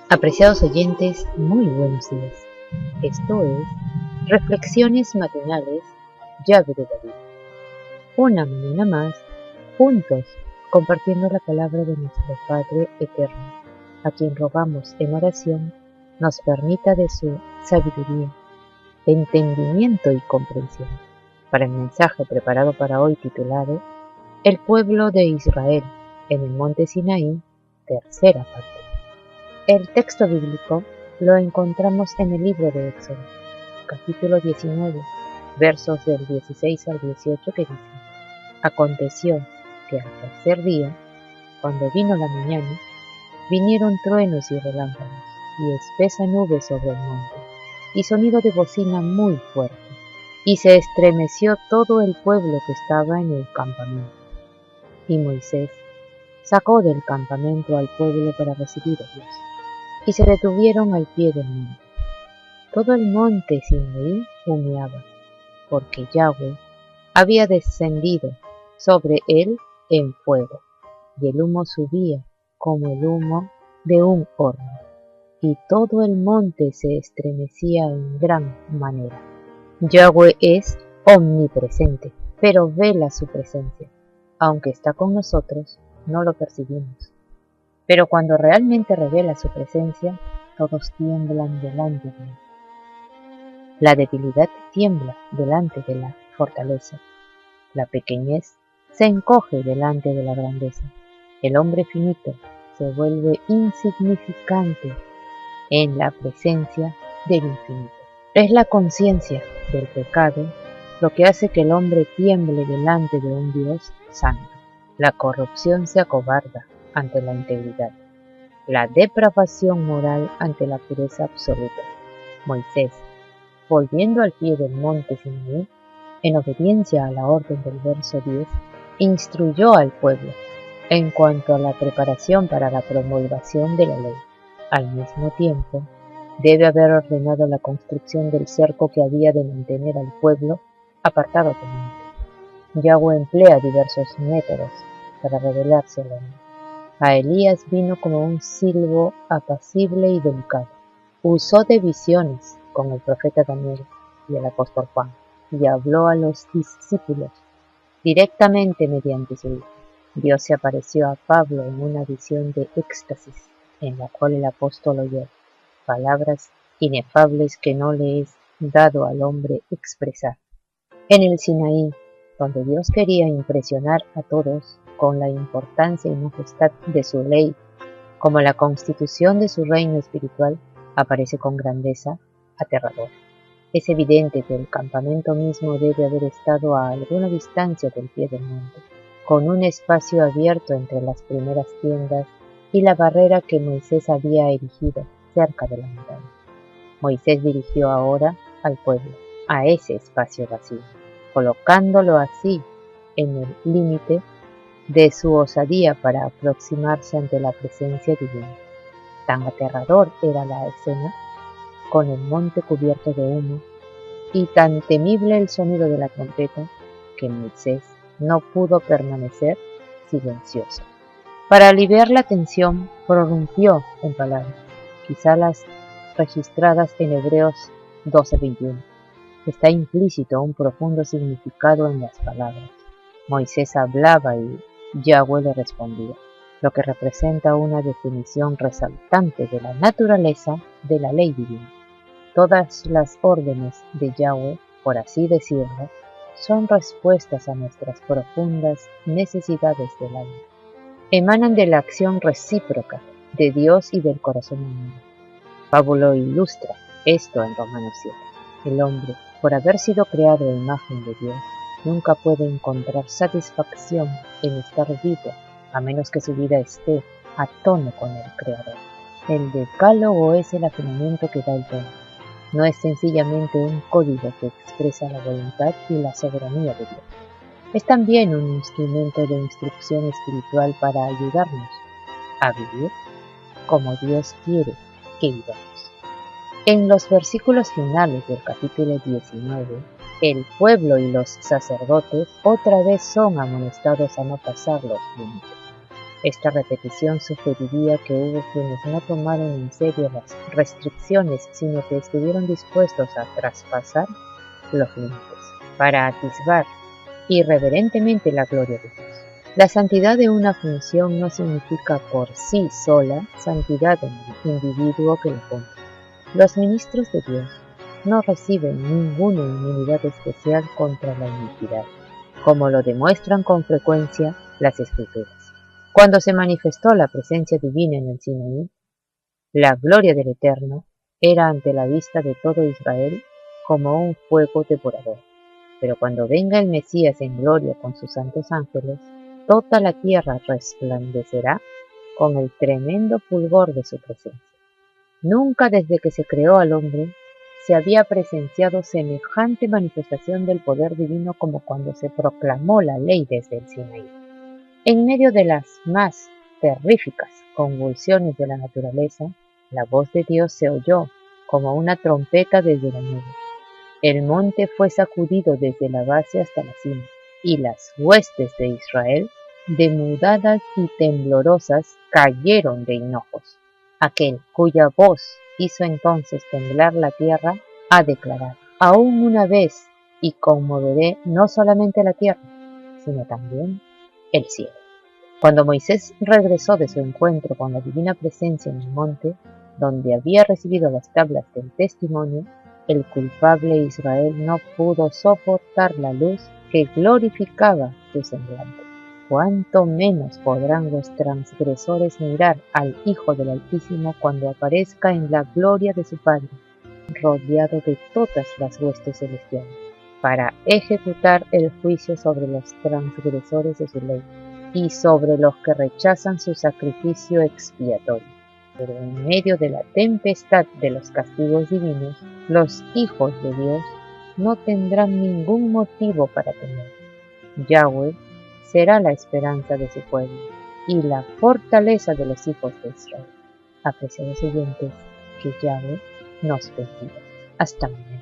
Apreciados oyentes, muy buenos días. Esto es Reflexiones Matinales, Llave de David. Una mañana más, juntos, compartiendo la palabra de nuestro Padre Eterno, a quien rogamos en oración nos permita de su sabiduría, entendimiento y comprensión. Para el mensaje preparado para hoy titulado El pueblo de Israel en el monte Sinaí, tercera parte. El texto bíblico lo encontramos en el libro de Éxodo, capítulo 19, versos del 16 al 18 que dicen: Aconteció que al tercer día, cuando vino la mañana, vinieron truenos y relámpagos, y espesa nube sobre el monte, y sonido de bocina muy fuerte, y se estremeció todo el pueblo que estaba en el campamento. Y Moisés sacó del campamento al pueblo para recibir a Dios, y se detuvieron al pie del monte. Todo el monte Sinaí humeaba, porque Yahweh había descendido sobre él en fuego, y el humo subía como el humo de un horno, y todo el monte se estremecía en gran manera. Yahweh es omnipresente, pero vela su presencia. Aunque está con nosotros, no lo percibimos. Pero cuando realmente revela su presencia, todos tiemblan delante de él. La debilidad tiembla delante de la fortaleza. La pequeñez se encoge delante de la grandeza. El hombre finito se vuelve insignificante en la presencia del infinito. Es la conciencia del pecado lo que hace que el hombre tiemble delante de un Dios santo. La corrupción se acobarda ante la integridad, la depravación moral ante la pureza absoluta. Moisés, volviendo al pie del monte Sinaí, en obediencia a la orden del verso 10, instruyó al pueblo en cuanto a la preparación para la promulgación de la ley. Al mismo tiempo, debe haber ordenado la construcción del cerco que había de mantener al pueblo apartado del monte. Yahweh emplea diversos métodos para revelarse al hombre. A Elías vino como un silbo apacible y delicado. Usó de visiones con el profeta Daniel y el apóstol Juan, y habló a los discípulos directamente mediante su Hijo. Dios se apareció a Pablo en una visión de éxtasis, en la cual el apóstol oyó palabras inefables que no le es dado al hombre expresar. En el Sinaí, donde Dios quería impresionar a todos con la importancia y majestad de su ley, como la constitución de su reino espiritual, aparece con grandeza aterradora. Es evidente que el campamento mismo debe haber estado a alguna distancia del pie del monte, con un espacio abierto entre las primeras tiendas y la barrera que Moisés había erigido cerca de la montaña. Moisés dirigió ahora al pueblo a ese espacio vacío, colocándolo así en el límite de su osadía para aproximarse ante la presencia divina. Tan aterrador era la escena, con el monte cubierto de humo, y tan temible el sonido de la trompeta, que Moisés no pudo permanecer silencioso. Para aliviar la tensión, prorrumpió en palabras, quizá las registradas en Hebreos 12:21. Está implícito un profundo significado en las palabras. Moisés hablaba y Yahweh le respondía, lo que representa una definición resaltante de la naturaleza de la ley divina. Todas las órdenes de Yahweh, por así decirlo, son respuestas a nuestras profundas necesidades del alma. Emanan de la acción recíproca de Dios y del corazón humano. Pablo ilustra esto en Romanos 7. El hombre, por haber sido creado a imagen de Dios, nunca puede encontrar satisfacción en estar vivo, a menos que su vida esté a tono con el Creador. El decálogo es el afinamiento que da el tono. No es sencillamente un código que expresa la voluntad y la soberanía de Dios. Es también un instrumento de instrucción espiritual para ayudarnos a vivir como Dios quiere que vivamos. En los versículos finales del capítulo 19, el pueblo y los sacerdotes otra vez son amonestados a no pasar los límites. Esta repetición sugeriría que hubo quienes no tomaron en serio las restricciones, sino que estuvieron dispuestos a traspasar los límites para atisbar irreverentemente la gloria de Dios. La santidad de una función no significa por sí sola santidad en el individuo que la cumple. Los ministros de Dios no reciben ninguna inmunidad especial contra la iniquidad, como lo demuestran con frecuencia las Escrituras. Cuando se manifestó la presencia divina en el Sinaí, la gloria del Eterno era ante la vista de todo Israel como un fuego devorador. Pero cuando venga el Mesías en gloria con sus santos ángeles, toda la tierra resplandecerá con el tremendo fulgor de su presencia. Nunca desde que se creó al hombre se había presenciado semejante manifestación del poder divino como cuando se proclamó la ley desde el Sinaí. En medio de las más terríficas convulsiones de la naturaleza, la voz de Dios se oyó como una trompeta desde la nube. El monte fue sacudido desde la base hasta la cima, y las huestes de Israel, demudadas y temblorosas, cayeron de hinojos. Aquel cuya voz hizo entonces temblar la tierra, ha declarado: aún una vez, y conmoveré no solamente la tierra, sino también el cielo. Cuando Moisés regresó de su encuentro con la divina presencia en el monte, donde había recibido las tablas del testimonio, el culpable Israel no pudo soportar la luz que glorificaba su semblante. ¿Cuánto menos podrán los transgresores mirar al Hijo del Altísimo cuando aparezca en la gloria de su Padre, rodeado de todas las huestes celestiales, para ejecutar el juicio sobre los transgresores de su ley y sobre los que rechazan su sacrificio expiatorio? Pero en medio de la tempestad de los castigos divinos, los hijos de Dios no tendrán ningún motivo para temer. Yahweh será la esperanza de su pueblo y la fortaleza de los hijos de Israel. Apreciados oyentes, que Yahweh nos bendiga. Hasta mañana.